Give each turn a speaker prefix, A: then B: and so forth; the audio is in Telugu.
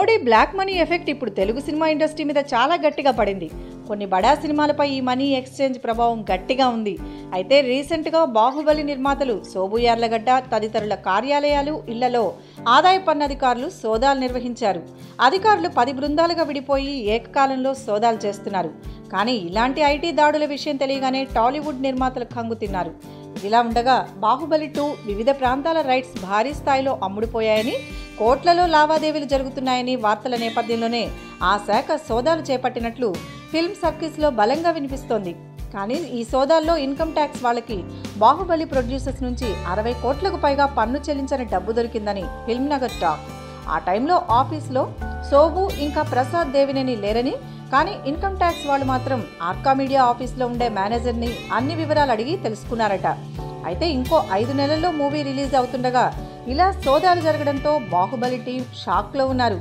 A: మోడీ బ్లాక్ మనీ ఎఫెక్ట్ ఇప్పుడు తెలుగు సినిమా ఇండస్ట్రీ మీద చాలా గట్టిగా పడింది. కొన్ని బడా సినిమాలపై ఈ మనీ ఎక్స్చేంజ్ ప్రభావం గట్టిగా ఉంది. అయితే రీసెంట్గా బాహుబలి నిర్మాతలు సోబు యార్లగడ్డ తదితరుల కార్యాలయాలు, ఇళ్లలో ఆదాయ పన్ను అధికారులు సోదాలు నిర్వహించారు. అధికారులు 10 బృందాలుగా విడిపోయి ఏకకాలంలో సోదాలు చేస్తున్నారు. కానీ ఇలాంటి ఐటీ దాడుల విషయం తెలియగానే టాలీవుడ్ నిర్మాతలు కంగు తిన్నారు. ఇలా ఉండగా బాహుబలి 2 వివిధ ప్రాంతాల రైట్స్ భారీ స్థాయిలో అమ్ముడుపోయాయని, కోట్లలో లావాదేవీలు జరుగుతున్నాయని వార్తల నేపథ్యంలోనే ఆ శాఖ సోదాలు చేపట్టినట్లు ఫిల్మ్ సర్కిల్స్లో బలంగా వినిపిస్తోంది. కానీ ఈ సోదాల్లో ఇన్కమ్ ట్యాక్స్ వాళ్ళకి బాహుబలి ప్రొడ్యూసర్స్ నుంచి 60 కోట్లకు పైగా పన్ను చెల్లించని డబ్బు దొరికిందని ఫిల్మ్ నగర్ టాక్. ఆ టైంలో ఆఫీస్లో సోబు ఇంకా ప్రసాద్ దేవినేని లేరని, కానీ ఇన్కమ్ ట్యాక్స్ వాళ్ళు మాత్రం ఆర్కా మీడియా ఆఫీస్లో ఉండే మేనేజర్ని అన్ని వివరాలు అడిగి తెలుసుకున్నారట. అయితే ఇంకో 5 నెలల్లో మూవీ రిలీజ్ అవుతుండగా ఇలా సోదాలు జరగడంతో బాహుబలి టీం షాక్లో ఉన్నారు.